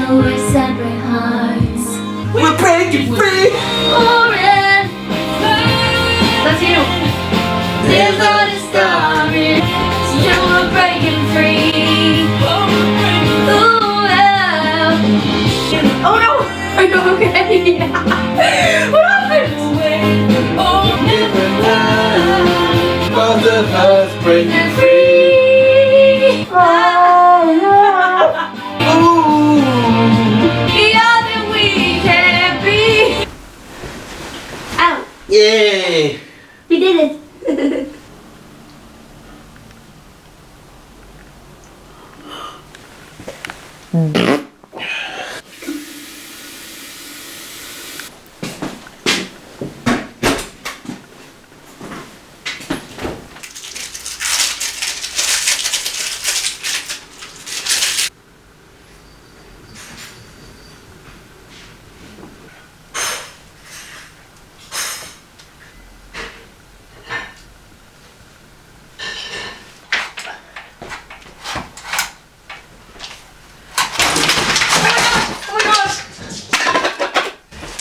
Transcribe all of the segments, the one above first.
know we're separate hearts. We're breaking free. Forever. That's you. There's not a story. So we're breaking free. Ooh, well. Oh no! I go okay. What happened? Different lives. Both of us breaking free. Yay! We did it!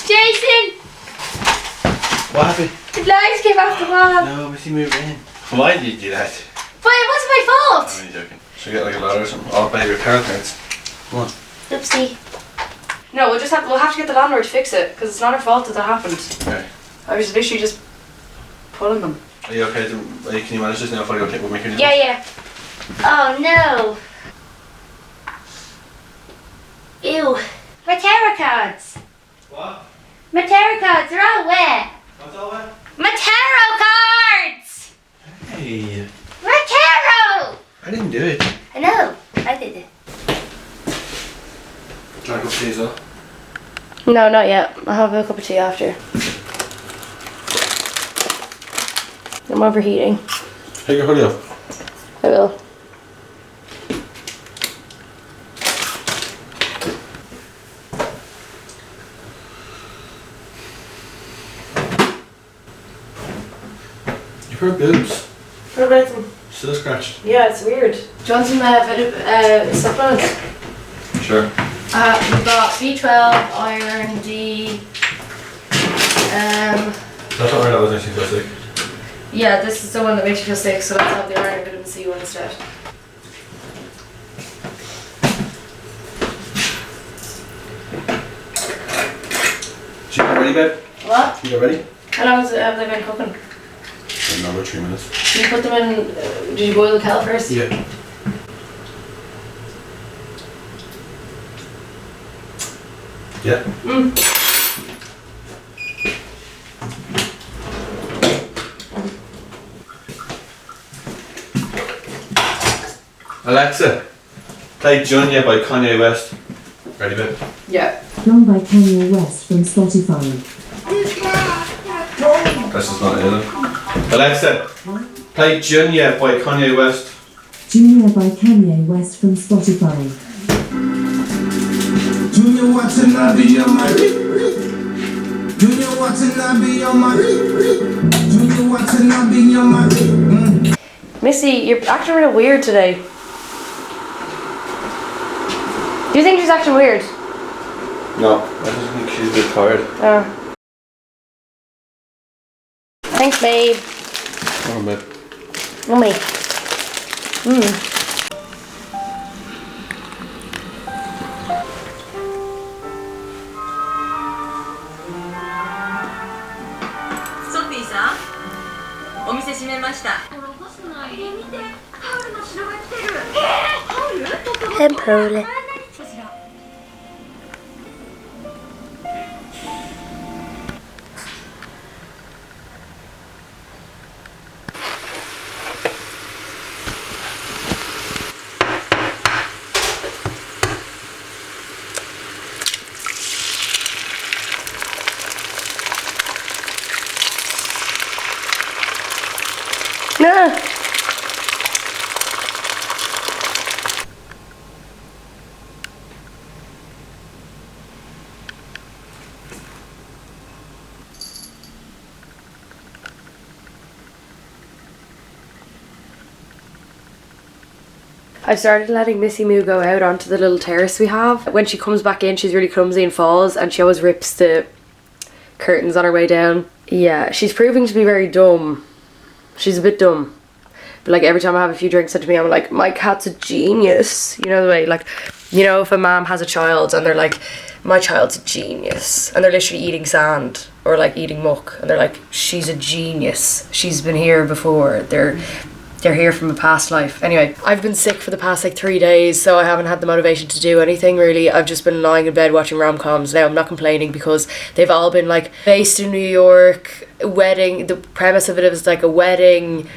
Jason! What happened? The blinds came off the wall. No, we see moved in. Why did you do that? But it wasn't my fault! I'm only joking. Should we get like a ladder or something? Oh, baby, your car cards. Come on. Oopsie. No, we'll have to get the landlord to fix it because it's not our fault that happened. Okay. I was literally just pulling them. Are you okay? Can you manage this now if I go take with me? Yeah, yeah. Oh no. Ew. My tarot cards. What? My tarot cards, they're all wet. What's all that? My tarot cards! Hey. My tarot! I didn't do it. I know. I did it. Do you want to go see as well? No, not yet. I'll have a cup of tea after. I'm overheating. Take your hoodie off. I will. You've heard boobs. What about them? Still scratched. Yeah, it's weird. Do you want some supplements? Sure. We've got B12, iron, D. That's not right, I was actually so sick. Yeah, this is the one that makes you feel sick, so let's have the iron and vitamin C one instead. Did you get ready, babe? What? You get ready? How long have they been cooking? Another 3 minutes. Did you put them in, did you boil the kettle first? Yeah. Yeah. Alexa, play Junya by Kanye West. Ready, babe? Yeah. Song by Kanye West from Spotify. That's just not it. Alexa, play Junya by Kanye West. Junior by Kanye West from Spotify. Junior watching, I be on my Junior watching, I be on my Junior watching, I be on my Missy, you're acting real weird today. Do you think she's acting weird? No, I just think she's a bit tired. Oh. Thanks, babe. Oh, babe. Mummy. Temporarily. No. I started letting Missy Moo go out onto the little terrace we have. When she comes back in, she's really clumsy and falls, and she always rips the curtains on her way down. Yeah, she's proving to be very dumb. She's a bit dumb. But like every time I have a few drinks into me, I'm like, my cat's a genius. You know the way, like, you know, if a mom has a child and they're like, my child's a genius, and they're literally eating sand or like eating muck, and they're like, she's a genius. She's been here before. They're here from a past life. Anyway, I've been sick for the past like 3 days, so I haven't had the motivation to do anything really. I've just been lying in bed watching rom-coms. Now I'm not complaining because they've all been like based in New York, wedding. The premise of it is like a wedding.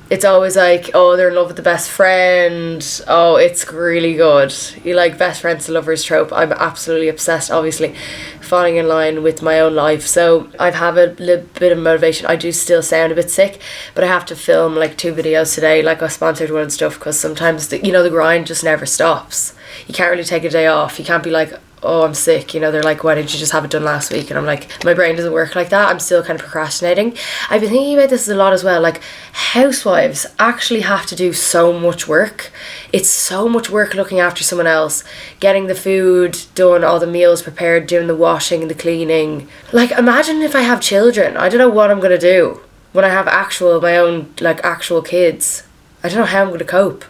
It's always like, oh, they're in love with the best friend. Oh, it's really good. You like best friends to lovers trope. I'm absolutely obsessed, obviously, falling in line with my own life. So I've had a little bit of motivation. I do still sound a bit sick, but I have to film like 2 videos today, like a sponsored one and stuff, because sometimes, the grind just never stops. You can't really take a day off. You can't be like, oh, I'm sick. They're like, why didn't you just have it done last week? And I'm like, my brain doesn't work like that. I'm still kind of procrastinating. I've been thinking about this a lot as well. Like, housewives actually have to do so much work. It's so much work looking after someone else, getting the food done, all the meals prepared, doing the washing, the cleaning. Like, imagine if I have children. I don't know what I'm going to do when I have my own actual kids. I don't know how I'm going to cope.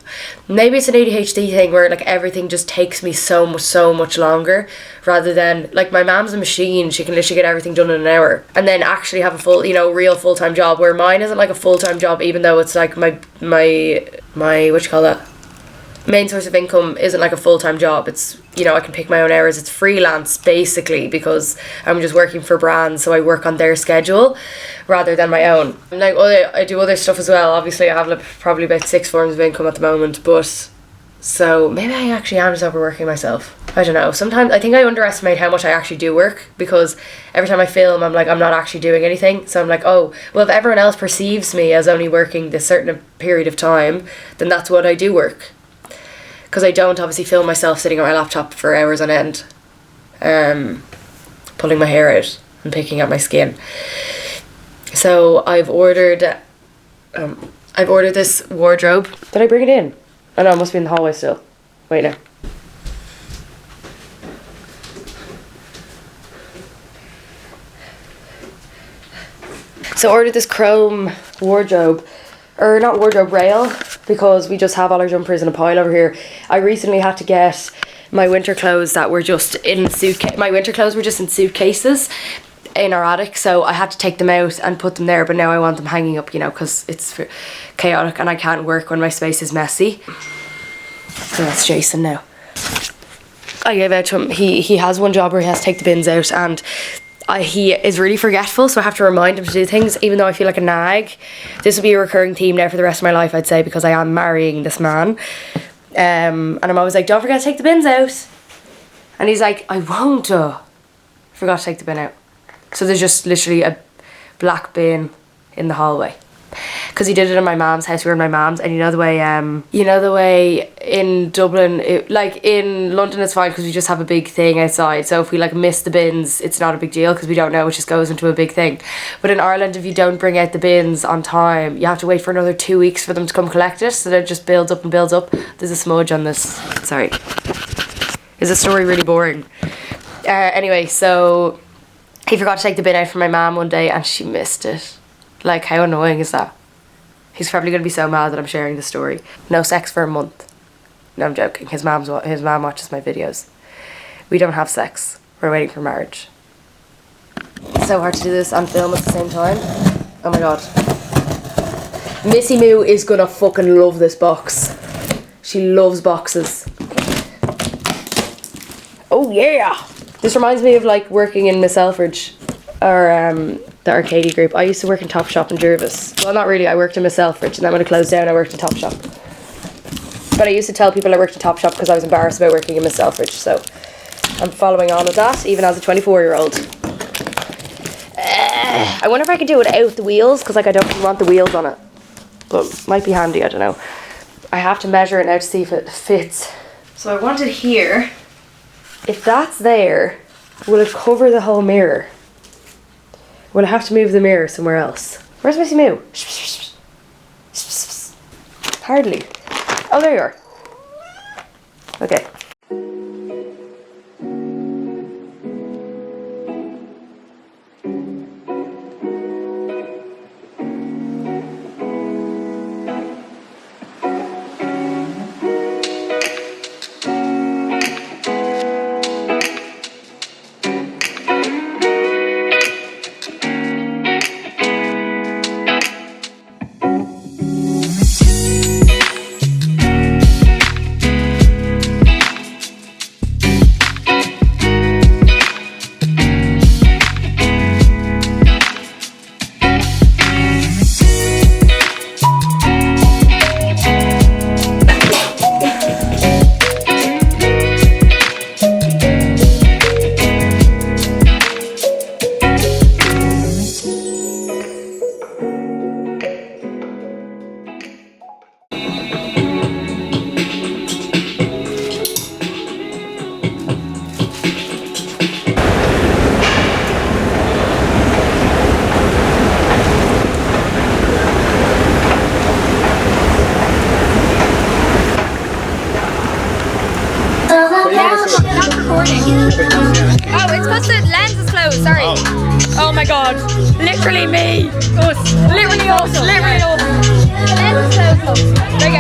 Maybe it's an ADHD thing where like everything just takes me so much longer, rather than like my mom's a machine. She can literally get everything done in an hour and then actually have a full, real full-time job, where mine isn't like a full-time job, even though it's like my what you call that, main source of income isn't like a full-time job. It's, I can pick my own hours. It's freelance basically, because I'm just working for brands, so I work on their schedule rather than my own. Like, I do other stuff as well. Obviously I have like probably about 6 forms of income at the moment, but so maybe I actually am just overworking myself. I don't know. Sometimes I think I underestimate how much I actually do work, because every time I film I'm like, I'm not actually doing anything. So I'm like, oh well, if everyone else perceives me as only working this certain period of time, then that's what I do work. Because I don't obviously film myself sitting at my laptop for hours on end, pulling my hair out and picking at my skin. So I've ordered this wardrobe. Did I bring it in? Oh no, it must be in the hallway still. Wait now. So I ordered this chrome wardrobe, or not wardrobe, rail, because we just have all our jumpers in a pile over here. I recently had to get my winter clothes that were just in my winter clothes were just in suitcases in our attic, so I had to take them out and put them there, but now I want them hanging up, because it's chaotic and I can't work when my space is messy. So that's Jason now. I gave out to him, he has one job where he has to take the bins out, and he is really forgetful, so I have to remind him to do things, even though I feel like a nag. This will be a recurring theme now for the rest of my life, I'd say, because I am marrying this man. And I'm always like, don't forget to take the bins out. And he's like, I won't. Forgot to take the bin out. So there's just literally a black bin in the hallway. Because he did it in my mom's house. We were in my mom's, and you know the way in Dublin, in London it's fine because we just have a big thing outside. So if we miss the bins, it's not a big deal because we don't know, it just goes into a big thing. But in Ireland, if you don't bring out the bins on time, you have to wait for another 2 weeks for them to come collect it. So that it just builds up and builds up. There's a smudge on this. Sorry. Is the story really boring? Anyway, so he forgot to take the bin out for my mom one day and she missed it. Like, how annoying is that? He's probably going to be so mad that I'm sharing the story. No sex for a month. No, I'm joking. His mom watches my videos. We don't have sex. We're waiting for marriage. It's so hard to do this and film at the same time. Oh my god. Missy Moo is going to fucking love this box. She loves boxes. Oh yeah! This reminds me of working in Miss Selfridge, or the Arcady group. I used to work in Topshop in Jervis. Well, not really. I worked in Miss Selfridge, and then when it closed down, I worked in Topshop. But I used to tell people I worked in Topshop because I was embarrassed about working in Miss Selfridge. So I'm following on with that, even as a 24-year-old. I wonder if I could do it without the wheels, because I don't really want the wheels on it. But it might be handy. I don't know. I have to measure it now to see if it fits. So I want it here. If that's there, will it cover the whole mirror? Will I have to move the mirror somewhere else? Where's Missy Moo? Hardly. Oh, there you are. Okay. Oh, it's because the lens is closed, sorry. Oh my god. Literally me. Us. Literally us. Literally us. The lens is closed. There you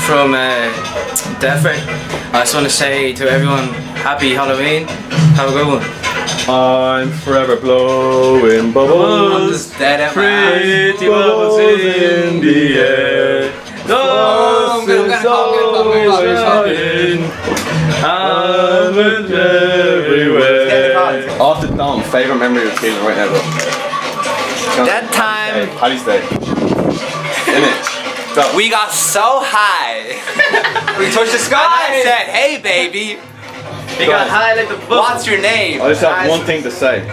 From Defra. I just want to say to everyone, happy Halloween. Have a good one. I'm forever blowing bubbles. I'm just dead at my Pretty bubbles in the air. Dust is always shining. I'm everywhere. Off the dome, favourite memory of feeling right now, bro. That time, Paddy's Day. Innit? we got so high. We touched the sky. And I said, hey baby. We got high like the book. What's your name? I just have one thing to say.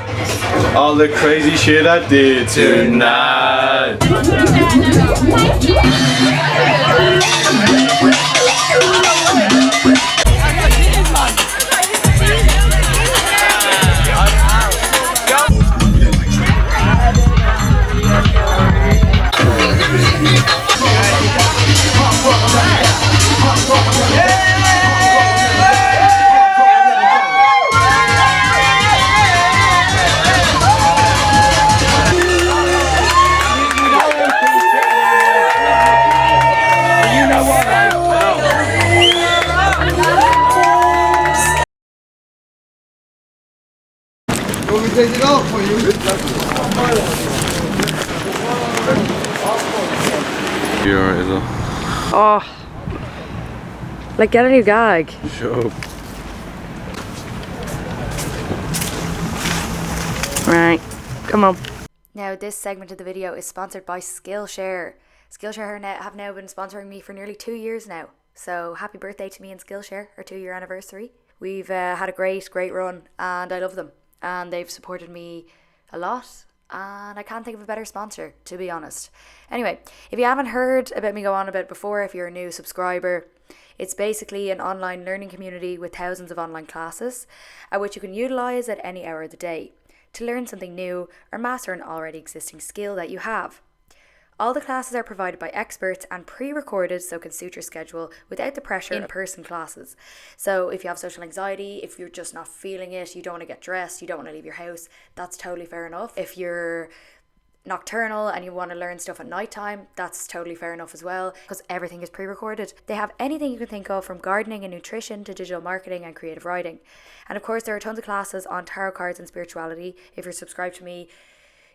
All the crazy shit I did tonight. You're alright as well. Oh. Like, get a new gag. Shut up. Right. Come on. Now, this segment of the video is sponsored by Skillshare. Skillshare have now been sponsoring me for nearly 2 years now. So, happy birthday to me and Skillshare, our 2-year anniversary. We've had a great run and I love them. And they've supported me a lot. And I can't think of a better sponsor, to be honest. Anyway, if you haven't heard about me go on about it before, if you're a new subscriber, it's basically an online learning community with thousands of online classes, which you can utilise at any hour of the day to learn something new or master an already existing skill that you have. All the classes are provided by experts and pre-recorded so can suit your schedule without the pressure of in-person classes. So if you have social anxiety, if you're just not feeling it, you don't want to get dressed, you don't want to leave your house, that's totally fair enough. If you're nocturnal and you want to learn stuff at night time, that's totally fair enough as well, because everything is pre-recorded. They have anything you can think of, from gardening and nutrition to digital marketing and creative writing. And of course there are tons of classes on tarot cards and spirituality. If you're subscribed to me,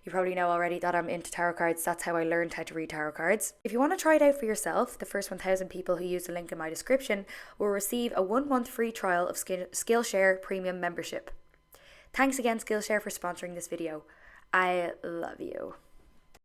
You probably know already that I'm into tarot cards. That's how I learned how to read tarot cards. If you want to try it out for yourself, the first 1,000 people who use the link in my description will receive a 1-month free trial of Skillshare Premium membership. Thanks again, Skillshare, for sponsoring this video. I love you.